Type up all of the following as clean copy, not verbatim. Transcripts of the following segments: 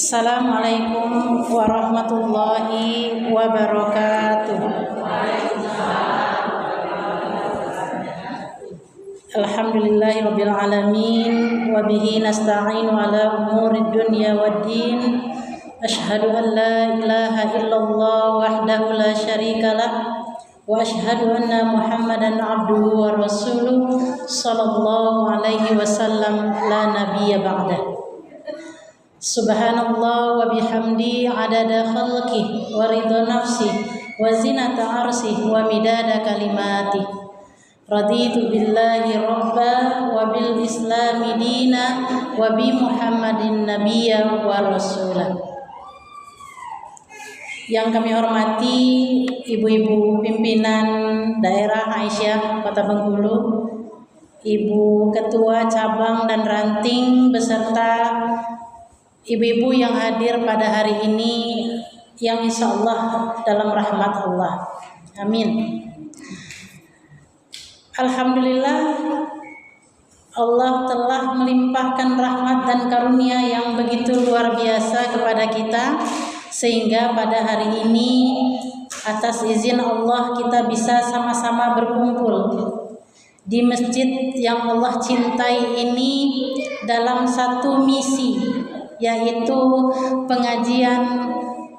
Assalamualaikum warahmatullahi wabarakatuh. Alhamdulillahirabbil alamin wa bihi nasta'inu ala umurid dunya waddin. Asyhadu an la ilaha illallah wahdahu la syarikalah wa asyhadu anna Muhammadan abduhu wa rasuluh sallallahu alaihi wasallam la nabiyya ba'dah. Subhanallah wa bihamdi adada khalqih wa ridha nafsih wa zinata arsyih wa midada kalimatih. Raditu billahi rabba wa bil islami dina wa bi Muhammadin nabiyya wa rasulah. Yang kami hormati ibu-ibu pimpinan daerah Aisyah Kota Bengkulu, ibu ketua cabang dan ranting beserta ibu-ibu yang hadir pada hari ini yang insya Allah dalam rahmat Allah. Amin. Alhamdulillah, Allah telah melimpahkan rahmat dan karunia yang begitu luar biasa kepada kita, sehingga pada hari ini atas izin Allah kita bisa sama-sama berkumpul di masjid yang Allah cintai ini dalam satu misi, yaitu pengajian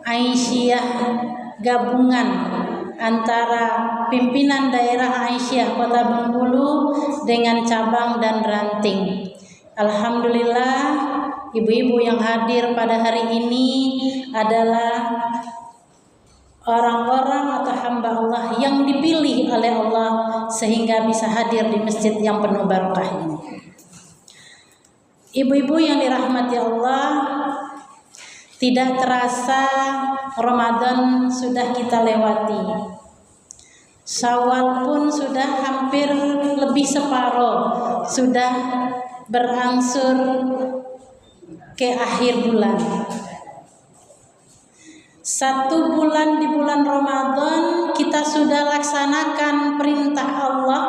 Aisyah gabungan antara pimpinan daerah Aisyah Kota Bengkulu dengan cabang dan ranting. Alhamdulillah, ibu-ibu yang hadir pada hari ini adalah orang-orang atau hamba Allah yang dipilih oleh Allah sehingga bisa hadir di masjid yang penuh barokah ini. Ibu-ibu yang dirahmati Allah, tidak terasa Ramadan sudah kita lewati. Syawal pun sudah hampir lebih separuh, sudah berangsur ke akhir bulan. 1 bulan di bulan Ramadan kita sudah laksanakan perintah Allah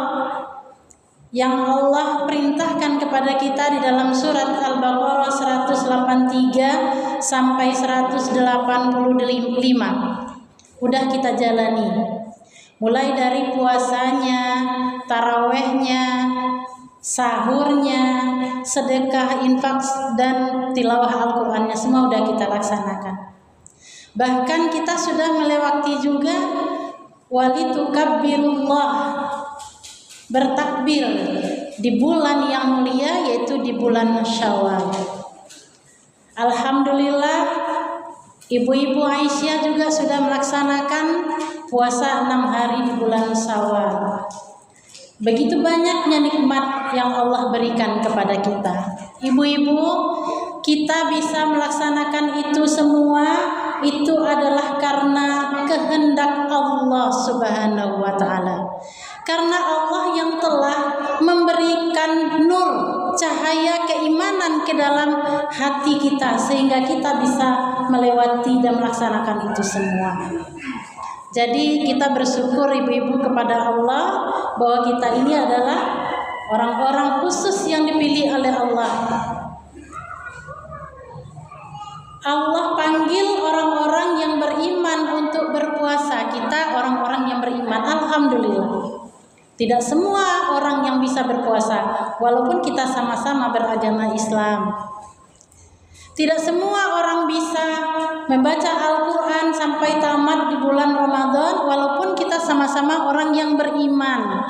yang Allah perintahkan kepada kita di dalam surat Al-Baqarah 183 sampai 185. Udah kita jalani. Mulai dari puasanya, tarawehnya, sahurnya, sedekah, infak dan tilawah Al-Qur'annya semua udah kita laksanakan. Bahkan kita sudah melewati juga walitukabbirullah, bertakbir di bulan yang mulia, yaitu di bulan Syawal. Alhamdulillah, ibu-ibu Aisyah juga sudah melaksanakan puasa 6 hari di bulan Syawal. Begitu banyaknya nikmat yang Allah berikan kepada kita. Ibu-ibu, kita bisa melaksanakan itu semua, itu adalah karena kehendak Allah Subhanahu wa ta'ala. Karena Allah yang telah memberikan nur, cahaya keimanan ke dalam hati kita, sehingga kita bisa melewati dan melaksanakan itu semua. Jadi kita bersyukur ibu-ibu kepada Allah bahwa kita ini adalah orang-orang khusus yang dipilih oleh Allah. Allah panggil orang-orang yang beriman untuk berpuasa. Kita orang-orang yang beriman, alhamdulillah. Tidak semua orang yang bisa berpuasa, walaupun kita sama-sama beragama Islam. Tidak semua orang bisa membaca Al-Quran sampai tamat di bulan Ramadan, walaupun kita sama-sama orang yang beriman.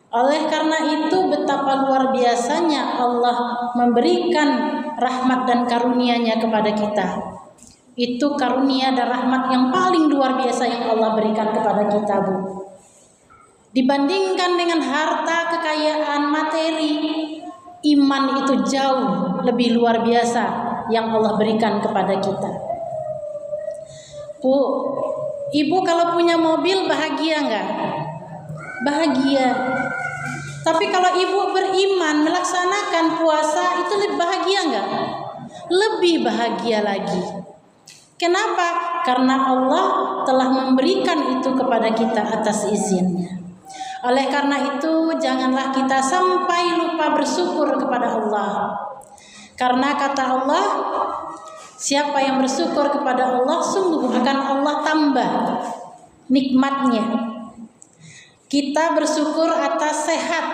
Oleh karena itu, betapa luar biasanya Allah memberikan rahmat dan karunia-Nya kepada kita. Itu karunia dan rahmat yang paling luar biasa yang Allah berikan kepada kita, Bu. Dibandingkan dengan harta, kekayaan, materi, iman itu jauh lebih luar biasa yang Allah berikan kepada kita. Bu, ibu kalau punya mobil bahagia enggak? Bahagia. Tapi kalau ibu beriman melaksanakan puasa, itu lebih bahagia enggak? Lebih bahagia lagi. Kenapa? Karena Allah telah memberikan itu kepada kita atas izinnya. Oleh karena itu, janganlah kita sampai lupa bersyukur kepada Allah. Karena kata Allah, Siapa yang bersyukur kepada Allah, sungguh akan Allah tambah nikmatnya. Kita bersyukur atas sehat,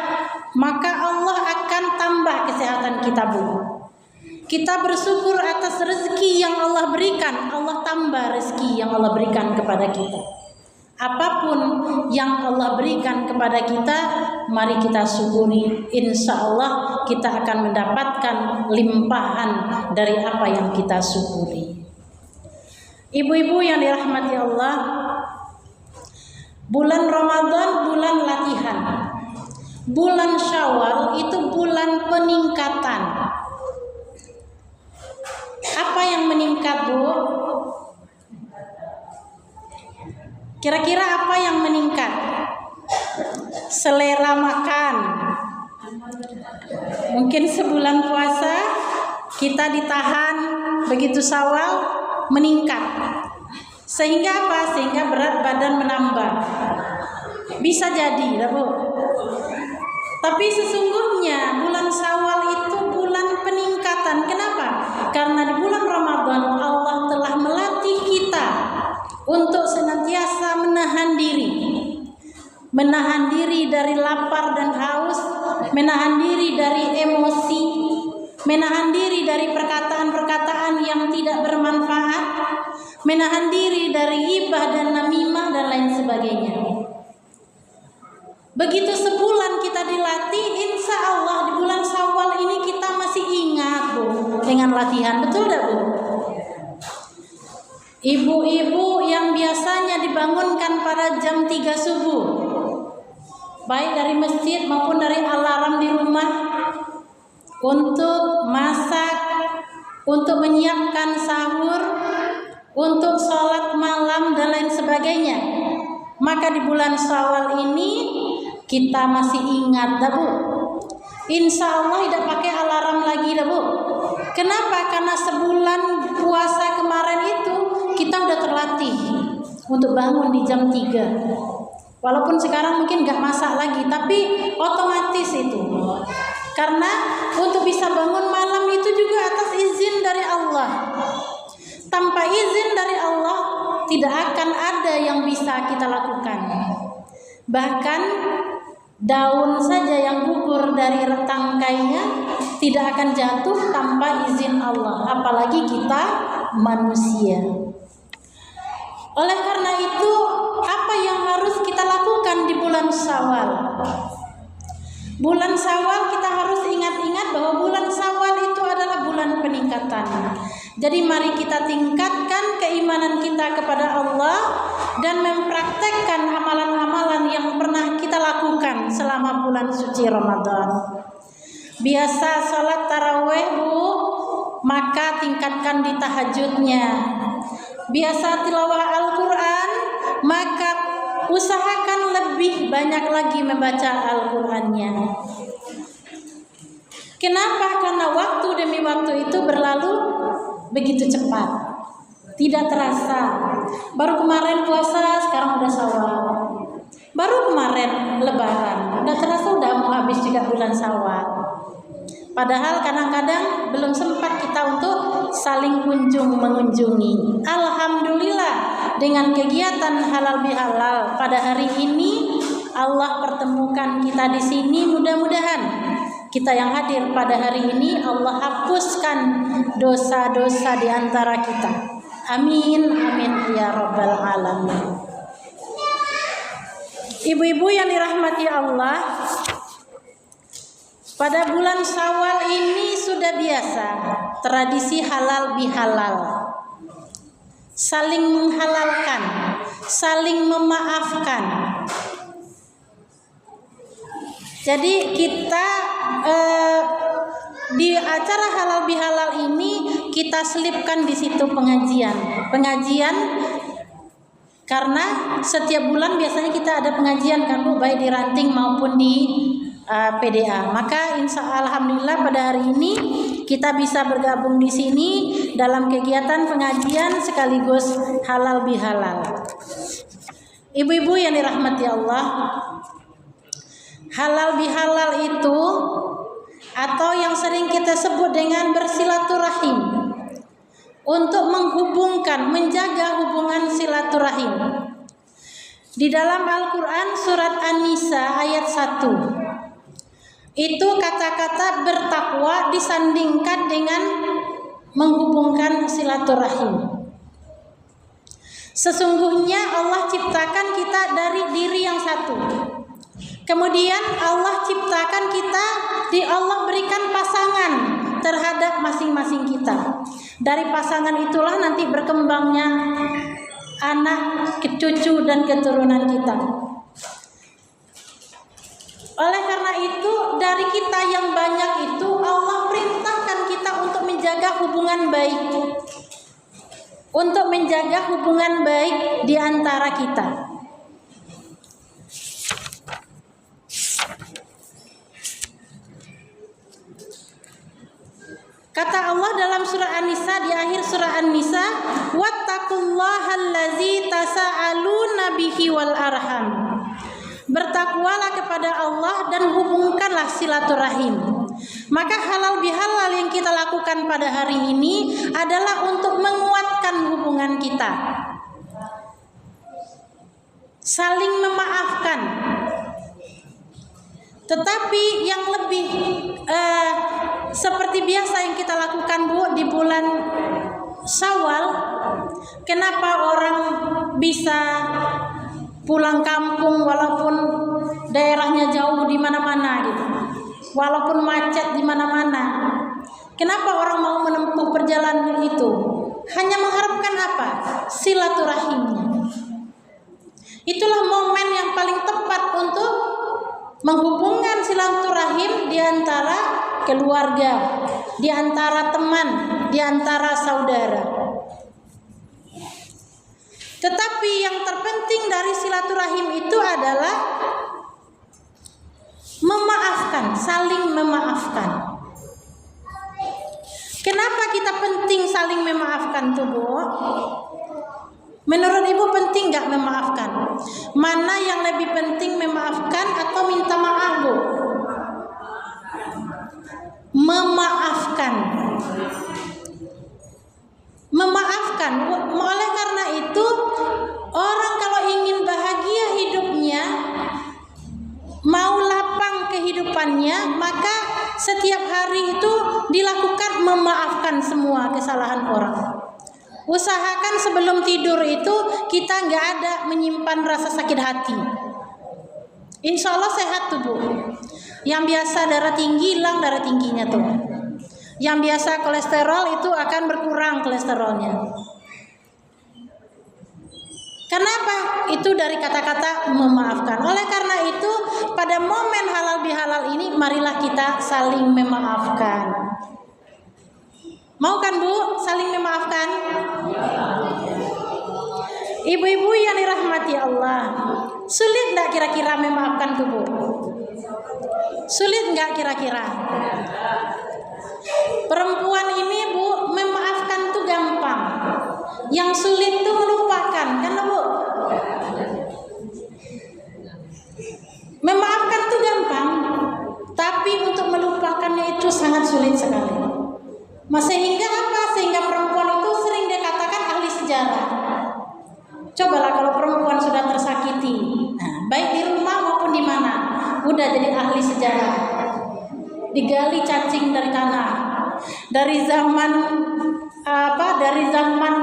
maka Allah akan tambah kesehatan kita, Bu. Kita bersyukur atas rezeki yang Allah berikan, Allah tambah rezeki yang Allah berikan kepada kita. Apapun yang Allah berikan kepada kita, mari kita syukuri. Insya Allah kita akan mendapatkan limpahan dari apa yang kita syukuri. Ibu-ibu yang dirahmati Allah, bulan Ramadan bulan latihan. Bulan Syawal itu bulan peningkatan. Apa yang meningkat, Bu? Kira-kira apa yang meningkat? Selera makan. Mungkin sebulan puasa kita ditahan, begitu Syawal meningkat. Sehingga apa? Sehingga berat badan menambah. Bisa jadi, Bu. Tapi sesungguhnya bulan Syawal itu bulan peningkatan. Kenapa? Karena di bulan Ramadan Allah telah melatih kita untuk senantiasa menahan diri. Menahan diri dari lapar dan haus, menahan diri dari emosi, menahan diri dari perkataan-perkataan yang tidak bermanfaat, menahan diri dari ghibah dan namimah dan lain sebagainya. Begitu sebulan kita dilatih, insya Allah di bulan Syawal ini kita masih ingat, Bu, dengan latihan. Betul tidak, Bu? Ibu-ibu yang biasanya dibangunkan pada jam 3 subuh, baik dari masjid maupun dari alarm di rumah, untuk masak, untuk menyiapkan sahur, untuk sholat malam dan lain sebagainya. Maka di bulan Syawal ini kita masih ingat, dah, Bu. Insya Allah tidak pakai alarm lagi, dah, Bu. Kenapa? Karena sebulan puasa kemarin itu kita udah terlatih untuk bangun di jam 3. Walaupun sekarang mungkin gak masak lagi, tapi otomatis itu. Karena untuk bisa bangun malam itu juga atas izin dari Allah. Tanpa izin dari Allah tidak akan ada yang bisa kita lakukan. Bahkan daun saja yang gugur dari tangkainya tidak akan jatuh tanpa izin Allah, apalagi kita manusia. Oleh karena itu, apa yang harus kita lakukan di bulan Syawal? Bulan Syawal kita harus ingat-ingat bahwa bulan Syawal itu adalah bulan peningkatan. Jadi mari kita tingkatkan keimanan kita kepada Allah dan mempraktekkan amalan-amalan yang pernah kita lakukan selama bulan suci Ramadan. Biasa sholat tarawih, Bu, maka tingkatkan di tahajudnya. Biasa tilawah Al-Quran, maka usahakan lebih banyak lagi membaca Al-Qurannya. Kenapa? Karena waktu demi waktu itu berlalu begitu cepat, tidak terasa. Baru kemarin puasa, sekarang udah Syawal. Baru kemarin Lebaran, udah terasa udah mau habis juga bulan Syawal. Padahal kadang-kadang belum sempat kita untuk saling mengunjungi. Alhamdulillah dengan kegiatan halal bihalal pada hari ini Allah pertemukan kita di sini. Mudah-mudahan kita yang hadir pada hari ini Allah hapuskan dosa-dosa di antara kita. Amin, amin ya rabbal alamin. Ibu-ibu yang dirahmati Allah, pada bulan Syawal ini sudah biasa tradisi halal bihalal, saling menghalalkan, saling memaafkan. Jadi kita di acara halal bihalal ini kita selipkan di situ pengajian karena setiap bulan biasanya kita ada pengajian kan, Bu, baik di ranting maupun di PDA. Maka alhamdulillah pada hari ini kita bisa bergabung di sini dalam kegiatan pengajian sekaligus halal bihalal. Ibu-ibu yang dirahmati Allah, halal bihalal itu atau yang sering kita sebut dengan bersilaturahim untuk menghubungkan, menjaga hubungan silaturahim. Di dalam Al-Quran surat An-Nisa ayat 1, itu kata-kata bertakwa disandingkan dengan menghubungkan silaturahim. Sesungguhnya Allah ciptakan kita dari diri yang satu. Kemudian Allah ciptakan kita, Allah berikan pasangan terhadap masing-masing kita. Dari pasangan itulah nanti berkembangnya anak, cucu dan keturunan kita. Oleh karena itu, dari kita yang banyak itu Allah perintahkan kita untuk menjaga hubungan baik. Untuk menjaga hubungan baik di antara kita. Kata Allah dalam surah An-Nisa, di akhir surah An-Nisa, wattaqullahallazi tasaaluna bihi wal arham. Bertakwalah kepada Allah dan hubungkanlah silaturahim. Maka halal bihalal yang kita lakukan pada hari ini adalah untuk menguatkan hubungan kita. Saling memaafkan. Tetapi yang lebih seperti biasa yang kita lakukan, Bu, di bulan Syawal, kenapa orang bisa pulang kampung walaupun daerahnya jauh di mana-mana gitu. Walaupun macet di mana-mana. Kenapa orang mau menempuh perjalanan itu? Hanya mengharapkan apa? Silaturahimnya. Itulah momen yang paling tepat untuk menghubungkan silaturahim di antara keluarga, di antara teman, di antara saudara. Tetapi yang terpenting dari silaturahim itu adalah memaafkan, saling memaafkan. Kenapa kita penting saling memaafkan tuh, Bu? Menurut Ibu penting nggak memaafkan? Mana yang lebih penting, memaafkan atau minta maaf, Bu? Memaafkan. Memaafkan. Oleh karena itu, orang kalau ingin bahagia hidupnya, mau lapang kehidupannya, maka setiap hari itu dilakukan memaafkan semua kesalahan orang. Usahakan sebelum tidur itu kita nggak ada menyimpan rasa sakit hati. Insya Allah sehat tuh, Bu. Yang biasa darah tinggi, hilang darah tingginya tuh. Yang biasa kolesterol itu akan berkurang kolesterolnya. Kenapa? Itu dari kata-kata memaafkan. Oleh karena itu, pada momen halal bihalal ini, marilah kita saling memaafkan. Mau kan, Bu, saling memaafkan? Ibu-ibu yang dirahmati Allah, sulit nggak kira-kira memaafkan tuh, Bu? Sulit nggak kira-kira? Perempuan ini, Bu, memaafkan tuh gampang. Yang sulit tuh melupakan, kan, Bu? Memaafkan tuh gampang, tapi untuk melupakannya itu sangat sulit sekali. Sehingga apa? Sehingga perempuan itu sering dikatakan ahli sejarah. Cobalah kalau perempuan sudah tersakiti, baik di rumah maupun di mana, udah jadi ahli sejarah. Digali cacing dari tanah. Dari zaman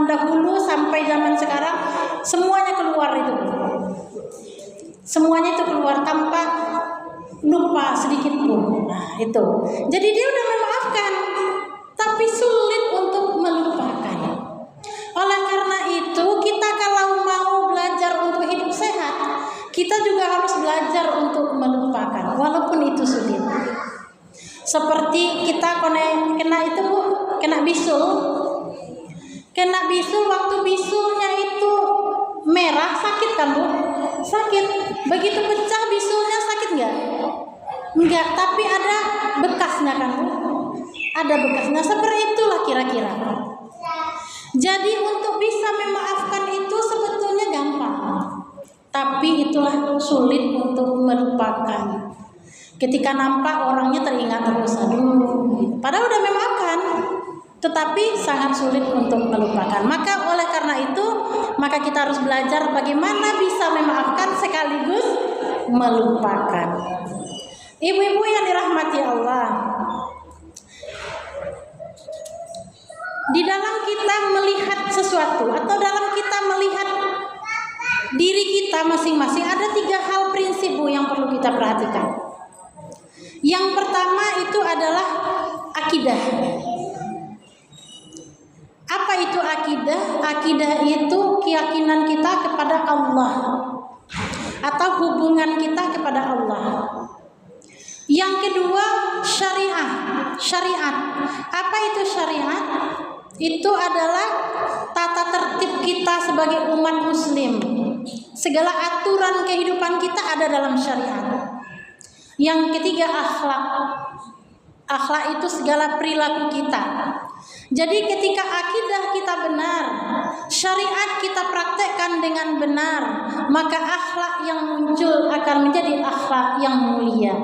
dahulu sampai zaman sekarang, semuanya keluar itu. Semuanya itu keluar tanpa lupa sedikit pun. Nah, itu. Jadi dia udah memaafkan, tapi sulit untuk melupakan. Oleh karena itu, kita kalau mau belajar untuk hidup sehat, kita juga harus belajar untuk melupakan, walaupun itu sulit. Seperti kita kena itu, Bu, kena bisul. Kena bisul, waktu bisulnya itu merah, sakit kan, Bu? Sakit. Begitu pecah bisulnya, sakit nggak? Enggak, tapi ada bekasnya kan, Bu? Ada bekasnya. Seperti itulah kira-kira. Jadi untuk bisa memaafkan itu sebetulnya gampang, tapi itulah sulit untuk melupakan. Ketika nampak orangnya teringat terus, aduh, padahal udah memaafkan, tetapi sangat sulit untuk melupakan. Maka oleh karena itu, maka kita harus belajar bagaimana bisa memaafkan sekaligus melupakan. Ibu-ibu yang dirahmati Allah, di dalam kita melihat sesuatu atau dalam kita melihat diri kita masing-masing, ada 3 hal prinsip Bu yang perlu kita perhatikan. Yang pertama itu adalah akidah. Apa itu akidah? Akidah itu keyakinan kita kepada Allah atau hubungan kita kepada Allah. Yang kedua, syariat. Syariat. Apa itu syariat? Itu adalah tata tertib kita sebagai umat muslim. Segala aturan kehidupan kita ada dalam syariat. Yang ketiga, akhlak. Akhlak itu segala perilaku kita. Jadi ketika akidah kita benar, syariat kita praktekkan dengan benar, maka akhlak yang muncul akan menjadi akhlak yang mulia.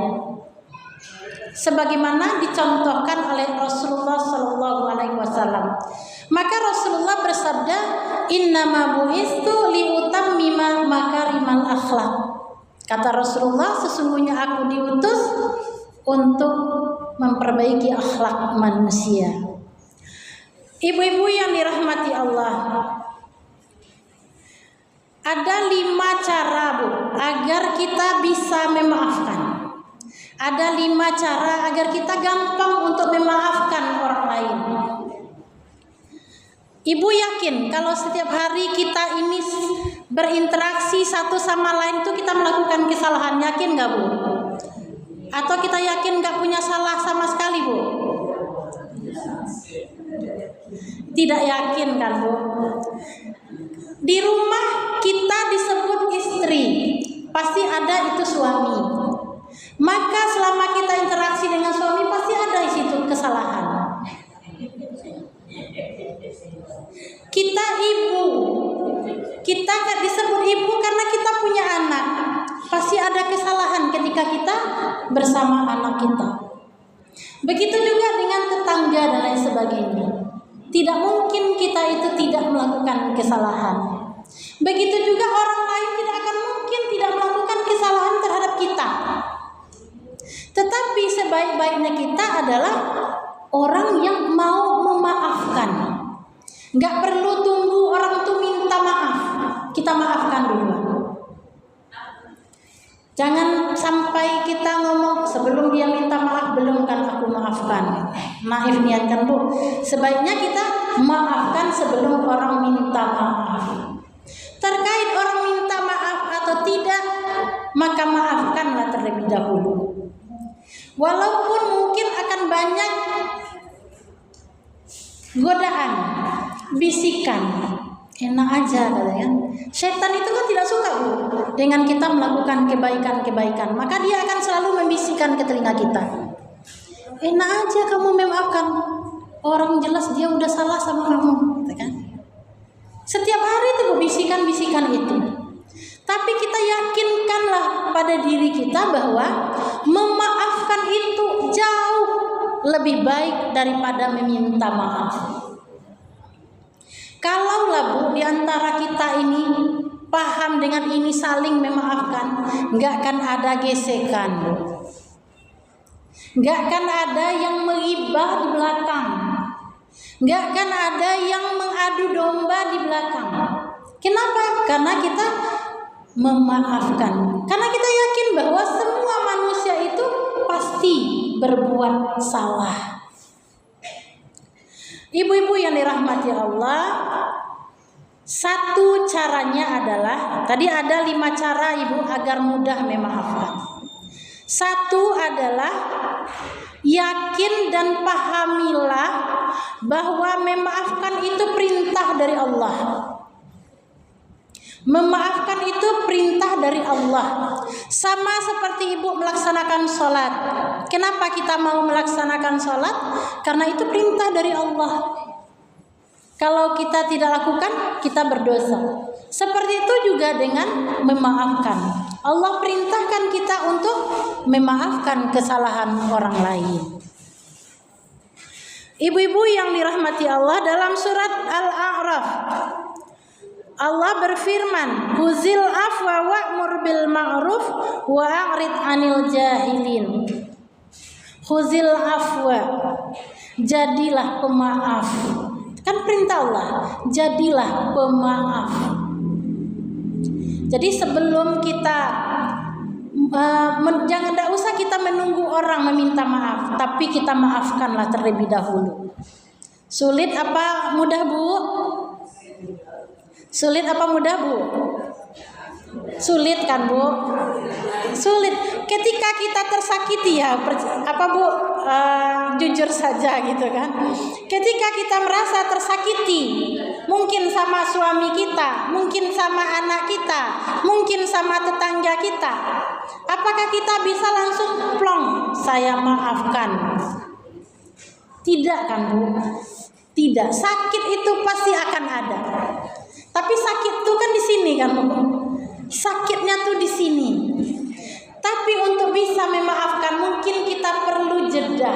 Sebagaimana dicontohkan oleh Rasulullah Shallallahu Alaihi Wasallam. Maka Rasulullah bersabda, "Innama bu'istu liutammima makarimal akhlak." Kata Rasulullah, sesungguhnya aku diutus untuk memperbaiki akhlak manusia. Ibu-ibu yang dirahmati Allah, ada 5 cara Bu agar kita bisa memaafkan. Ada 5 cara agar kita gampang untuk memaafkan orang lain. Ibu yakin kalau setiap hari kita ini berinteraksi satu sama lain itu kita melakukan kesalahan, yakin gak Bu? Atau kita yakin gak punya salah sama sekali Bu? Tidak yakin kan Bu? Di rumah kita disebut istri, pasti ada itu suami. Maka selama kita interaksi dengan suami pasti ada di situ kesalahan. Kita ibu, kita disebut ibu karena kita punya anak. Pasti ada kesalahan ketika kita bersama anak kita. Begitu juga dengan tetangga dan lain sebagainya. Tidak mungkin kita itu tidak melakukan kesalahan. Begitu juga orang lain tidak akan mungkin tidak melakukan kesalahan terhadap kita. Tetapi sebaik-baiknya kita adalah orang yang mau memaafkan. Nggak perlu tunggu orang itu minta maaf, kita maafkan dulu. Jangan sampai kita ngomong sebelum dia minta maaf, belum kan aku maafkan. Naif niatkan Bu. Sebaiknya kita maafkan sebelum orang minta maaf. Terkait orang minta maaf atau tidak, maka maafkanlah terlebih dahulu. Walaupun mungkin akan banyak godaan, bisikan, enak aja katanya. Setan itu kan tidak suka Bu dengan kita melakukan kebaikan-kebaikan, maka dia akan selalu membisikkan ke telinga kita. Enak aja kamu memaafkan orang, jelas dia udah salah sama kamu, gitu kan? Setiap hari itu bisikan-bisikan itu. Tapi kita yakinkanlah pada diri kita bahwa memaafkan itu jauh lebih baik daripada meminta maaf. Kalaulah Bu di antara kita ini paham dengan ini saling memaafkan, nggak akan ada gesekan Bu. Nggak akan ada yang menghibah di belakang. Nggak akan ada yang mengadu domba di belakang. Kenapa? Karena kita memaafkan. Karena kita yakin bahwa semua manusia itu pasti berbuat salah. Ibu-ibu yang dirahmati Allah, satu caranya adalah, tadi ada 5 cara Ibu agar mudah memaafkan. Satu adalah yakin dan pahamilah bahwa memaafkan itu perintah dari Allah. Memaafkan itu perintah dari Allah. Sama seperti Ibu melaksanakan sholat. Kenapa kita mau melaksanakan sholat? Karena itu perintah dari Allah. Kalau kita tidak lakukan, kita berdosa. Seperti itu juga dengan memaafkan. Allah perintahkan kita untuk memaafkan kesalahan orang lain. Ibu-ibu yang dirahmati Allah, dalam surat Al-A'raf Allah berfirman, "Huzil afwa wa'mur bil ma'ruf wa a'rid 'anil jahilin." Huzil afwa, jadilah pemaaf. Kan perintah Allah, jadilah pemaaf. Jadi sebelum kita tidak usah kita menunggu orang meminta maaf, tapi kita maafkanlah terlebih dahulu. Sulit apa mudah, Bu? Sulit apa mudah, Bu? Sulit kan, Bu? Sulit. Ketika kita tersakiti ya, apa Bu? Jujur saja gitu kan. Ketika kita merasa tersakiti, mungkin sama suami kita, mungkin sama anak kita, mungkin sama tetangga kita, apakah kita bisa langsung plong, saya maafkan? Tidak kan, Bu? Tidak. Sakit itu pasti akan ada. Tapi sakit itu kan di sini kan, Bu? Sakitnya tuh di sini. Tapi untuk bisa memaafkan mungkin kita perlu jeda.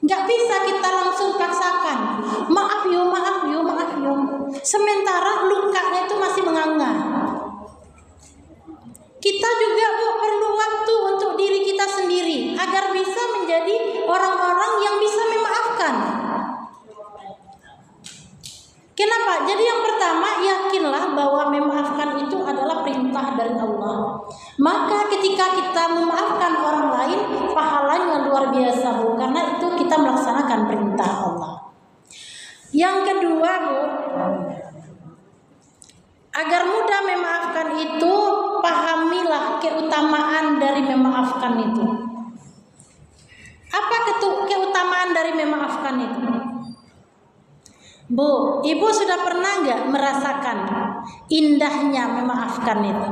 Nggak bisa kita langsung paksakan. Maaf yo, maaf yo, maaf yo. Sementara lukanya itu masih menganga. Kita juga, Bu, perlu waktu untuk diri kita sendiri agar bisa menjadi orang-orang yang bisa memaafkan. Kenapa? Jadi yang pertama, yakinlah bahwa memaafkan itu adalah perintah dari Allah. Maka ketika kita memaafkan orang lain, pahalanya luar biasa, Bu, karena itu kita melaksanakan perintah Allah. Yang kedua, Bu, agar mudah memaafkan itu, pahamilah keutamaan dari memaafkan itu. Apa keutamaan dari memaafkan itu? Bu, Ibu sudah pernah nggak merasakan indahnya memaafkan itu?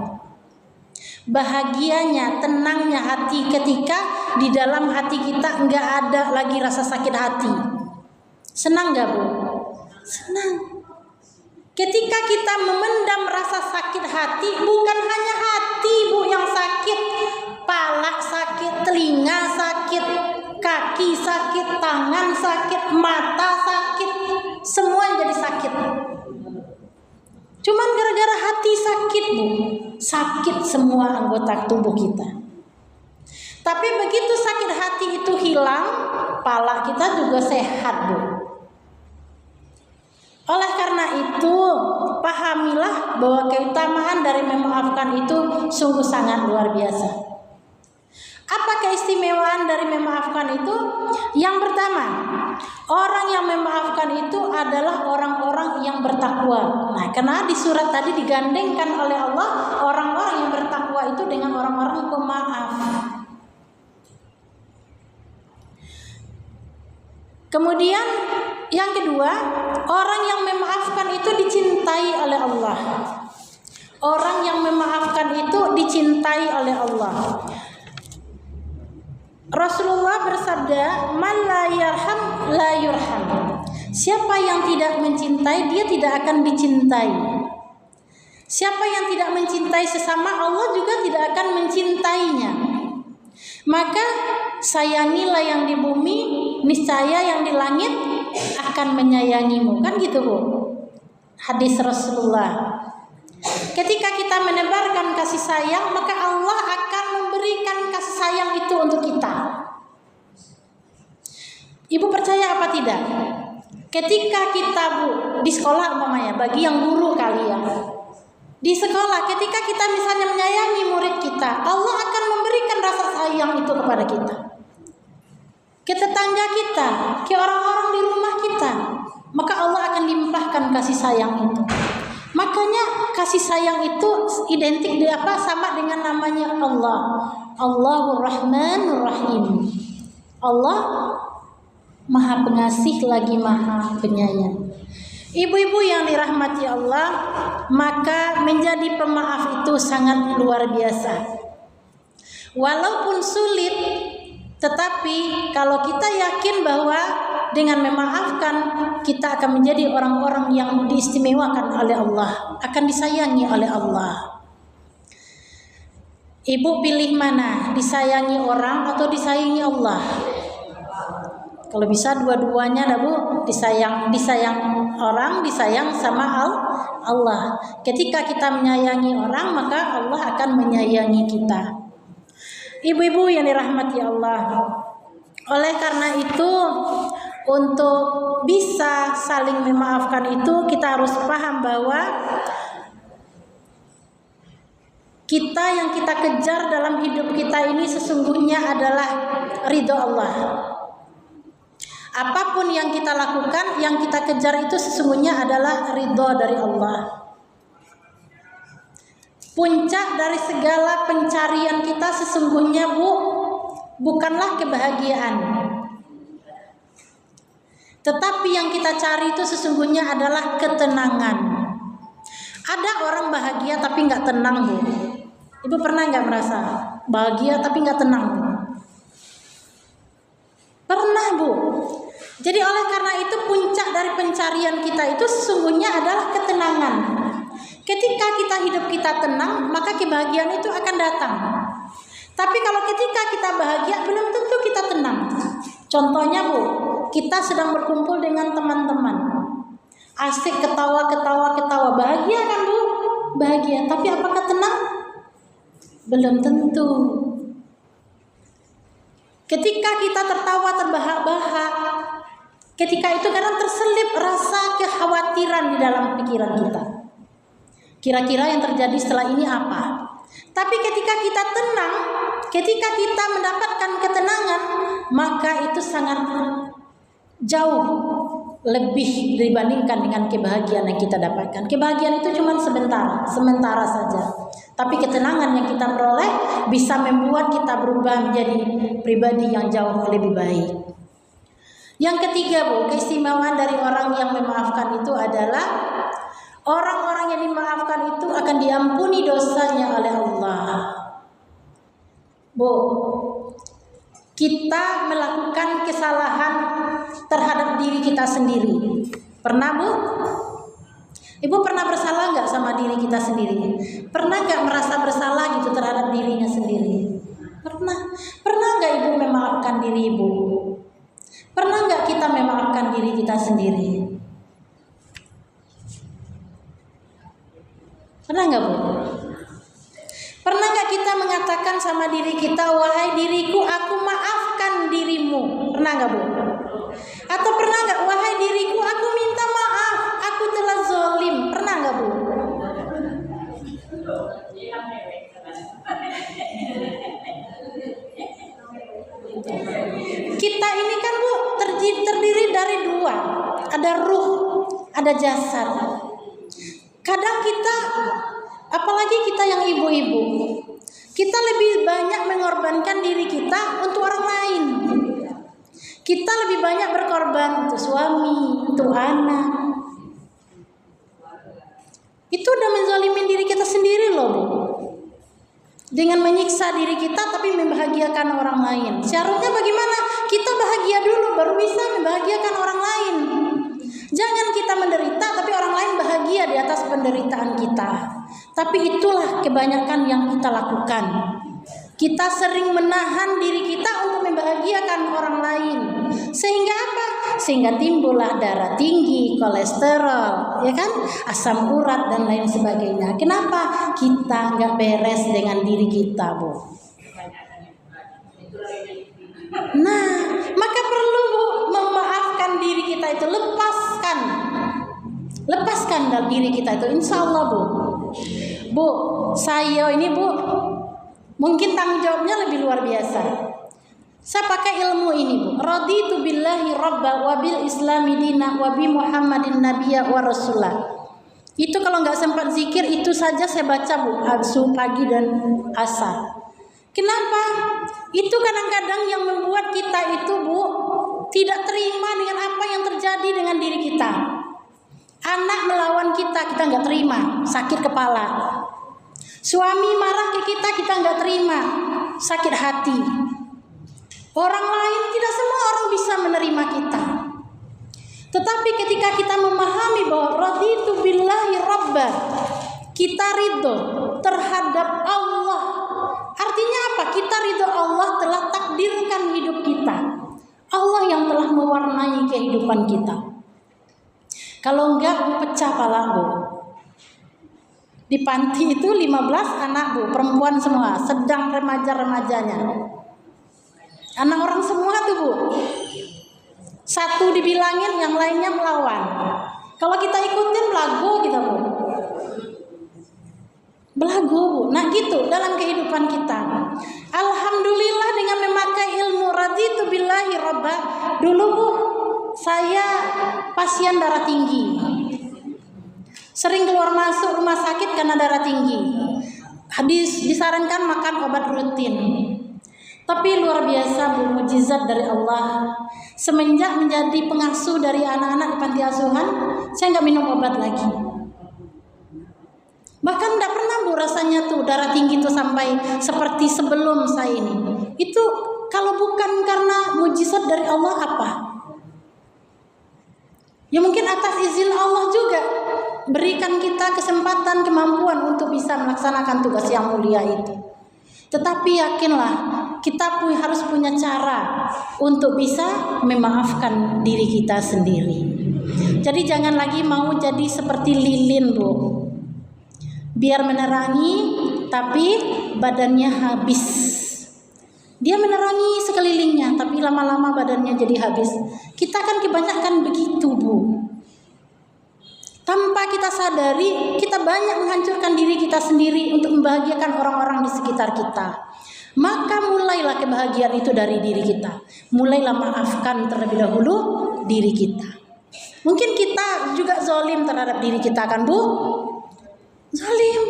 Bahagianya, tenangnya hati ketika di dalam hati kita nggak ada lagi rasa sakit hati. Senang nggak, Bu? Senang. Ketika kita memendam rasa sakit hati, bukan hanya hati, Bu, yang sakit, pala sakit, telinga sakit, kaki sakit, tangan sakit, mata sakit, semua jadi sakit. Cuman gara-gara hati sakit, Bu, sakit semua anggota tubuh kita. Tapi begitu sakit hati itu hilang, pala kita juga sehat, Bu. Oleh karena itu, pahamilah bahwa keutamaan dari memaafkan itu sungguh sangat luar biasa. Apa keistimewaan dari memaafkan itu? Yang pertama, orang yang memaafkan itu adalah orang-orang yang bertakwa. Nah, karena di surat tadi digandengkan oleh Allah, orang-orang yang bertakwa itu dengan orang-orang pemaaf. Kemudian yang kedua, orang yang memaafkan itu dicintai oleh Allah. Orang yang memaafkan itu dicintai oleh Allah. Rasulullah bersabda, "Man la yarham la yurham." Siapa yang tidak mencintai, dia tidak akan dicintai. Siapa yang tidak mencintai sesama, Allah juga tidak akan mencintainya. Maka sayangilah yang di bumi, niscaya yang di langit akan menyayangimu. Kan gitu, Bu, hadis Rasulullah. Ketika kita menebarkan kasih sayang, maka Allah akan memberikan kasih sayang itu untuk kita. Ibu percaya apa tidak? Ketika kita, Bu, di sekolah umpamanya, bagi yang guru kali ya, di sekolah ketika kita misalnya menyayangi murid kita, Allah akan memberikan rasa sayang itu kepada kita, ke tetangga kita, ke orang-orang di rumah kita, maka Allah akan limpahkan kasih sayang itu. Makanya kasih sayang itu identik sama dengan namanya Allah. Allahur Rahmanur Rahim. Allah Maha Pengasih lagi Maha Penyayang. Ibu-ibu yang dirahmati Allah, maka menjadi pemaaf itu sangat luar biasa. Walaupun sulit, tetapi kalau kita yakin bahwa dengan memaafkan kita akan menjadi orang-orang yang diistimewakan oleh Allah, akan disayangi oleh Allah. Ibu pilih mana? Disayangi orang atau disayangi Allah? Kalau bisa dua-duanya dah Bu, disayang orang, disayang sama Allah. Ketika kita menyayangi orang, maka Allah akan menyayangi kita. Ibu-ibu yang dirahmati Allah, oleh karena itu untuk bisa saling memaafkan itu kita harus paham bahwa kita yang kita kejar dalam hidup kita ini sesungguhnya adalah ridho Allah. Apapun yang kita lakukan, yang kita kejar itu sesungguhnya adalah ridho dari Allah. Puncak dari segala pencarian kita sesungguhnya Bu, bukanlah kebahagiaan. Tetapi yang kita cari itu sesungguhnya adalah ketenangan. Ada orang bahagia tapi nggak tenang Bu. Ibu pernah nggak merasa bahagia tapi nggak tenang Bu? Pernah Bu. Jadi oleh karena itu puncak dari pencarian kita itu sesungguhnya adalah ketenangan. Ketika kita hidup kita tenang, maka kebahagiaan itu akan datang. Tapi kalau ketika kita bahagia, belum tentu kita tenang. Contohnya Bu, kita sedang berkumpul dengan teman-teman, asik ketawa, bahagia kan Bu? Bahagia, tapi apakah tenang? Belum tentu. Ketika kita tertawa terbahak-bahak, ketika itu kadang terselip rasa kekhawatiran di dalam pikiran kita. Kira-kira yang terjadi setelah ini apa? Tapi ketika kita tenang, ketika kita mendapatkan ketenangan, maka itu sangat jauh lebih dibandingkan dengan kebahagiaan yang kita dapatkan. Kebahagiaan itu cuma sementara saja. Tapi ketenangan yang kita peroleh bisa membuat kita berubah menjadi pribadi yang jauh lebih baik. Yang ketiga Bu, keistimewaan dari orang yang memaafkan itu adalah orang-orang yang dimaafkan itu akan diampuni dosanya oleh Allah. Bu, kita melakukan kesalahan terhadap diri kita sendiri. Pernah Bu? Ibu pernah bersalah nggak sama diri kita sendiri? Pernah nggak merasa bersalah gitu terhadap dirinya sendiri? Pernah. Pernah nggak Ibu memaafkan diri Ibu? Pernah nggak kita memaafkan diri kita sendiri? Pernah nggak Bu? Pernah nggak kita mengatakan sama diri kita, wahai diriku, aku maafkan dirimu? Pernah nggak Bu? Atau pernah nggak, wahai diriku, aku minta maaf, aku telah zolim? Pernah nggak Bu? Kita ini kan Bu terdiri dari dua, ada ruh, ada jasad. Kadang kita, apalagi kita yang ibu-ibu, kita lebih banyak mengorbankan diri kita untuk orang lain. Kita lebih banyak berkorban untuk suami, untuk anak. Itu udah menzalimin diri kita sendiri loh Bu. Dengan menyiksa diri kita tapi membahagiakan orang lain. Seharusnya bagaimana? Kita bahagia dulu baru bisa membahagiakan orang lain. Jangan kita menderita tapi orang lain bahagia di atas penderitaan kita. Tapi itulah kebanyakan yang kita lakukan. Kita sering menahan diri kita untuk membahagiakan orang lain. Sehingga apa? Sehingga timbullah darah tinggi, kolesterol, ya kan? Asam urat dan lain sebagainya. Kenapa? Kita nggak beres dengan diri kita, Bu. Nah, maka perlu Bu memaafkan diri kita itu, lepaskan dalam diri kita itu, insya Allah Bu, saya ini Bu, mungkin tanggung jawabnya lebih luar biasa. Saya pakai ilmu ini Bu, raditu billahi rabba wa bil islami dina wa bi muhammadin nabiyya wa rasulah. Itu kalau nggak sempat zikir itu saja saya baca Bu, pagi dan asar. Kenapa? Itu kadang-kadang yang membuat kita itu Bu tidak terima dengan apa yang terjadi dengan diri kita. Anak melawan kita nggak terima, sakit kepala. Suami marah ke kita nggak terima, sakit hati. Orang lain, tidak semua orang bisa menerima kita. Tetapi ketika kita memahami bahwa raditu billahi rabba, kita ridho terhadap Allah. Artinya apa? Kita ridho Allah telah takdirkan hidup kita. Allah yang telah mewarnai kehidupan kita. Kalau enggak, Bu, pecah pala, Bu. Di panti itu 15 anak, Bu, perempuan semua, sedang remaja-remajanya. Anak orang semua tuh, Bu. Satu dibilangin, yang lainnya melawan. Kalau kita ikutin belagu kita, Bu. Belagu, Bu. Nah gitu dalam kehidupan kita. Alhamdulillah dengan memakai ilmu raditu billahi robba. Dulu, Bu, saya pasien darah tinggi. Sering keluar masuk rumah sakit karena darah tinggi. Disarankan makan obat rutin. Tapi luar biasa, Bu, mukjizat dari Allah. Semenjak menjadi pengasuh dari anak-anak di panti asuhan, saya nggak minum obat lagi. Bahkan nggak pernah, Bu, rasanya tuh darah tinggi tuh sampai seperti sebelum saya ini. Itu kalau bukan karena mukjizat dari Allah apa? Ya mungkin atas izin Allah juga berikan kita kesempatan, kemampuan untuk bisa melaksanakan tugas yang mulia itu. Tetapi yakinlah kita pun harus punya cara untuk bisa memaafkan diri kita sendiri. Jadi jangan lagi mau jadi seperti lilin, Bu. Biar menerangi tapi badannya habis. Dia menerangi sekelilingnya tapi lama-lama badannya jadi habis. Kita kan kebanyakan begitu, Bu. Tanpa kita sadari, kita banyak menghancurkan diri kita sendiri untuk membahagiakan orang-orang di sekitar kita. Maka mulailah kebahagiaan itu dari diri kita. Mulailah maafkan terlebih dahulu diri kita. Mungkin kita juga zalim terhadap diri kita, kan, Bu? Zalim.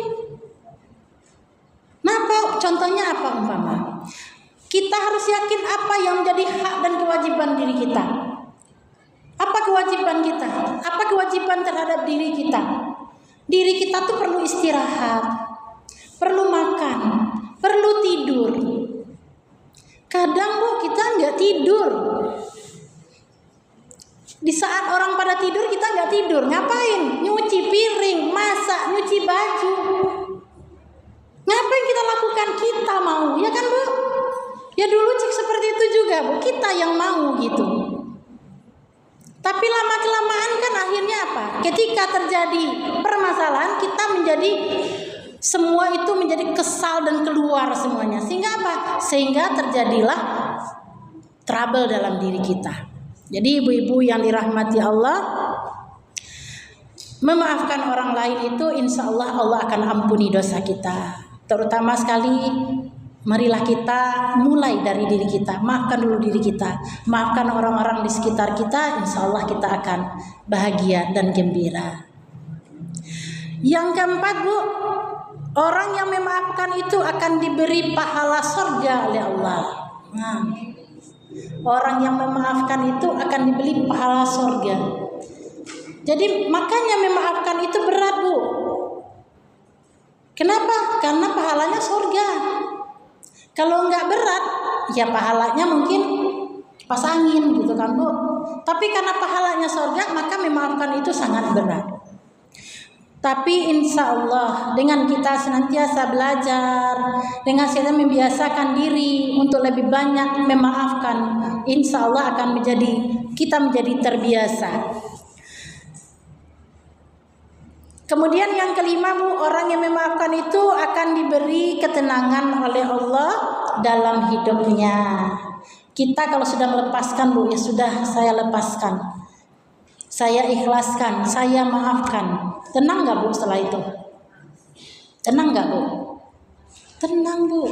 Nah, contohnya apa umpama? Kita harus yakin apa yang menjadi hak dan kewajiban diri kita. Apa kewajiban kita? Apa kewajiban terhadap diri kita? Diri kita tuh perlu istirahat, perlu makan, perlu tidur. Kadang, Bu, kita nggak tidur. Di saat orang pada tidur kita nggak tidur. Ngapain? Nyuci piring, masak, nyuci baju. Ngapain kita lakukan? Kita mau, ya kan, Bu? Ya dulu cek seperti itu juga, Bu. Kita yang mau gitu. Tapi lama-kelamaan kan akhirnya apa? Ketika terjadi permasalahan, kita menjadi semua itu menjadi kesal dan keluar semuanya. Sehingga apa? Sehingga terjadilah trouble dalam diri kita. Jadi ibu-ibu yang dirahmati Allah, memaafkan orang lain itu insya Allah Allah akan ampuni dosa kita. Terutama sekali, marilah kita mulai dari diri kita. Maafkan dulu diri kita. Maafkan orang-orang di sekitar kita. Insya Allah kita akan bahagia dan gembira. Yang keempat, Bu, orang yang memaafkan itu akan diberi pahala surga oleh Allah. Nah, orang yang memaafkan itu akan diberi pahala surga. Jadi makanya memaafkan itu berat, Bu. Kenapa? Karena pahalanya surga. Kalau nggak berat, ya pahalanya mungkin pas angin gitu kan, Bu. Tapi karena pahalanya surga, maka memaafkan itu sangat berat. Tapi insya Allah dengan kita senantiasa belajar, dengan kita membiasakan diri untuk lebih banyak memaafkan, insya Allah akan kita menjadi terbiasa. Kemudian yang kelima, Bu, orang yang memaafkan itu akan diberi ketenangan oleh Allah dalam hidupnya. Kita kalau sudah melepaskan, Bu, ya sudah, saya lepaskan, saya ikhlaskan, saya maafkan. Tenang gak, Bu, setelah itu? Tenang gak, Bu? Tenang, Bu.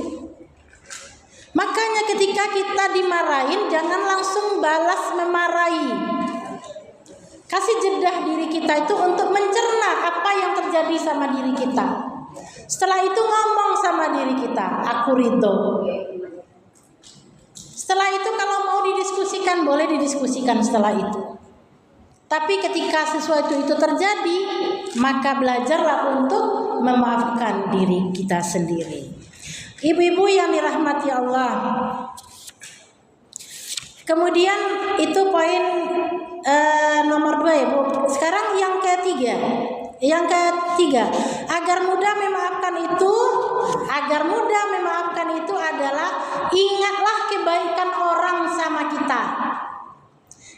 Makanya ketika kita dimarahin, jangan langsung balas memarahi. Kasih jeda diri kita itu untuk mencerna apa yang terjadi sama diri kita. Setelah itu ngomong sama diri kita, aku ridho. Setelah itu kalau mau didiskusikan, boleh didiskusikan setelah itu. Tapi ketika sesuatu itu terjadi, maka belajarlah untuk memaafkan diri kita sendiri. Ibu-ibu yang dirahmati Allah. Kemudian itu poin nomor 2, ya, Bu. Sekarang yang ketiga. Yang ketiga, agar mudah memaafkan itu adalah ingatlah kebaikan orang sama kita.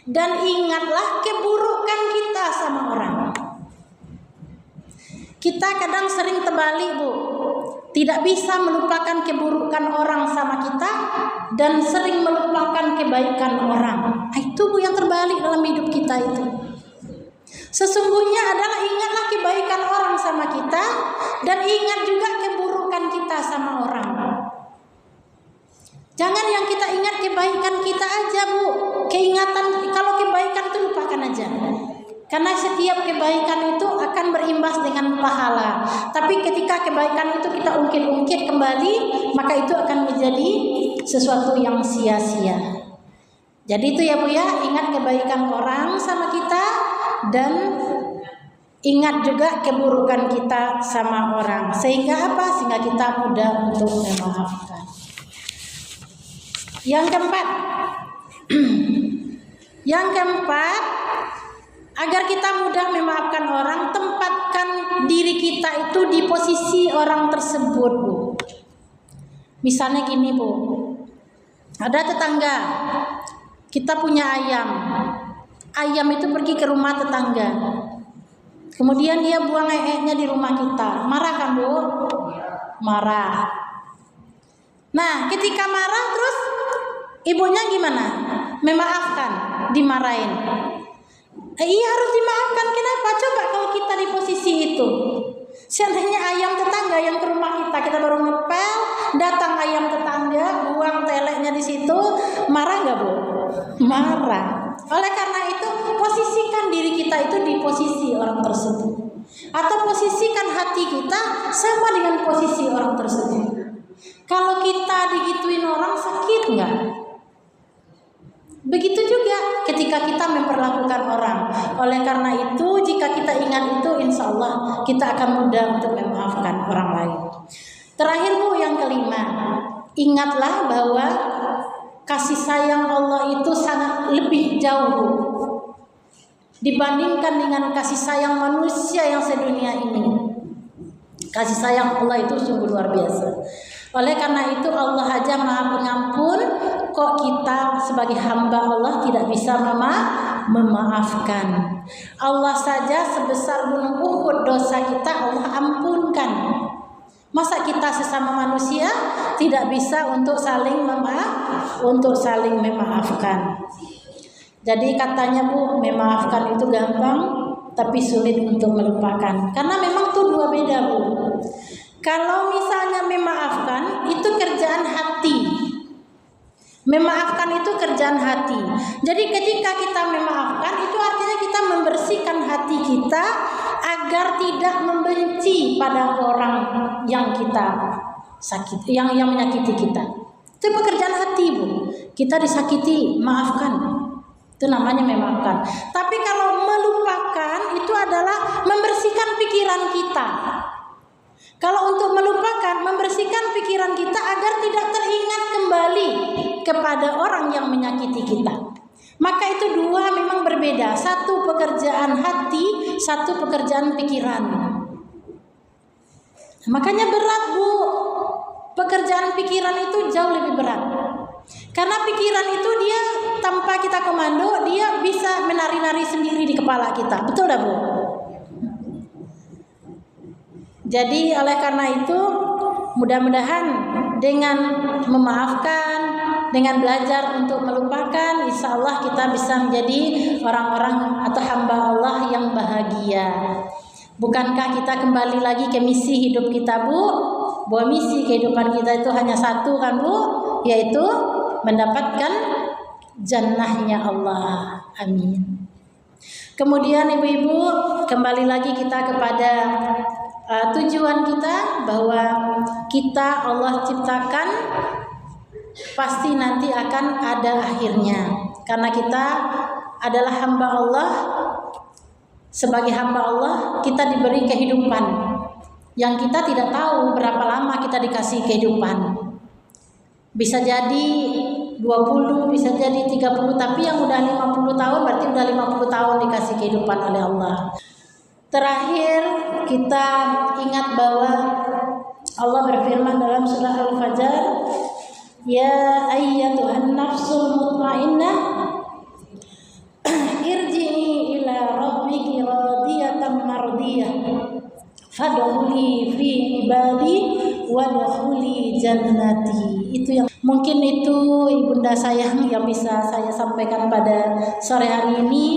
Dan ingatlah keburukan kita sama orang. Kita kadang sering terbalik, Bu. Tidak bisa melupakan keburukan orang sama kita dan sering melupakan kebaikan orang. Itu, Bu, yang terbalik dalam hidup kita itu. Sesungguhnya adalah ingatlah kebaikan orang sama kita dan ingat juga keburukan kita sama orang. Jangan yang kita ingat kebaikan kita aja, Bu. Kalau kebaikan itu lupakan aja. Karena setiap kebaikan itu akan berimbas dengan pahala. Tapi ketika kebaikan itu kita ungkit-ungkit kembali, maka itu akan menjadi sesuatu yang sia-sia. Jadi itu ya, Bu, ya, ingat kebaikan orang sama kita dan ingat juga keburukan kita sama orang. Sehingga apa? Sehingga kita mudah untuk memaafkan. Yang keempat, agar kita mudah memaafkan orang, tempatkan diri kita itu di posisi orang tersebut, Bu. Misalnya gini, Bu. Ada tetangga, kita punya ayam. Ayam itu pergi ke rumah tetangga. Kemudian dia buang ee-nya di rumah kita. Marah kan, Bu? Marah. Nah, ketika marah terus ibunya gimana? Memaafkan, dimarahin. Iya, harus dimaafkan. Kenapa? Coba kalau kita di posisi itu. Seandainya ayam tetangga yang ke rumah kita baru ngepel, datang ayam tetangga, buang teleknya di situ, marah nggak, Bu? Marah. Oleh karena itu, posisikan diri kita itu di posisi orang tersebut, atau posisikan hati kita sama dengan posisi orang tersebut. Kalau kita digituin orang, sakit nggak? Begitu juga ketika kita memperlakukan orang. Oleh karena itu, jika kita ingat itu, insya Allah kita akan mudah untuk memaafkan orang lain. Terakhir, Bu, yang kelima, ingatlah bahwa kasih sayang Allah itu sangat lebih jauh, Bu, dibandingkan dengan kasih sayang manusia yang sedunia ini. Kasih sayang Allah itu sungguh luar biasa. Oleh karena itu Allah aja Maha Pengampun, kok kita sebagai hamba Allah tidak bisa memaafkan. Allah saja sebesar gunung Uhud dosa kita Allah ampunkan. Masa kita sesama manusia tidak bisa untuk saling memaafkan. Jadi katanya, Bu, memaafkan itu gampang tapi sulit untuk melupakan. Karena memang itu dua beda, Bu. Kalau misalnya memaafkan itu kerjaan hati. Memaafkan itu kerjaan hati. Jadi ketika kita memaafkan itu artinya kita membersihkan hati kita agar tidak membenci pada orang yang kita sakit, yang menyakiti kita. Itu pekerjaan hati, Bu. Kita disakiti, maafkan. Itu namanya memaafkan. Tapi kalau melupakan itu adalah membersihkan pikiran kita. Kalau untuk melupakan, membersihkan pikiran kita agar tidak teringat kembali kepada orang yang menyakiti kita. Maka itu dua memang berbeda. Satu pekerjaan hati, satu pekerjaan pikiran. Makanya berat, Bu. Pekerjaan pikiran itu jauh lebih berat. Karena pikiran itu dia tanpa kita komando, dia bisa menari-nari sendiri di kepala kita. Betul dah, Bu? Jadi oleh karena itu mudah-mudahan dengan memaafkan, dengan belajar untuk melupakan, insya Allah kita bisa menjadi orang-orang atau hamba Allah yang bahagia. Bukankah kita kembali lagi ke misi hidup kita, Bu? Bahwa misi kehidupan kita itu hanya satu kan, Bu? Yaitu mendapatkan jannahnya Allah. Amin. Kemudian ibu-ibu, kembali lagi kita kepada tujuan kita, bahwa kita Allah ciptakan pasti nanti akan ada akhirnya. Karena kita adalah hamba Allah. Sebagai hamba Allah kita diberi kehidupan yang kita tidak tahu berapa lama kita dikasih kehidupan. Bisa jadi 20, bisa jadi 30, tapi yang udah 50 tahun berarti udah 50 tahun dikasih kehidupan oleh Allah. Terakhir kita ingat bahwa Allah berfirman dalam surah Al-Fajr, ya ayyatuhan nafsul mutmainnah irji'i ila rabbiki radiyatan mardiyah fadkhuli fi ibadi wadkhuli jannati. Itu yang mungkin itu ibunda sayang yang bisa saya sampaikan pada sore hari ini.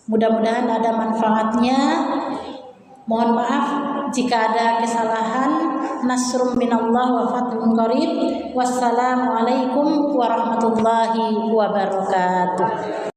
Mudah-mudahan ada manfaatnya. Mohon maaf jika ada kesalahan. Nasrum minallah wa fathun qarib. Wassalamualaikum warahmatullahi wabarakatuh.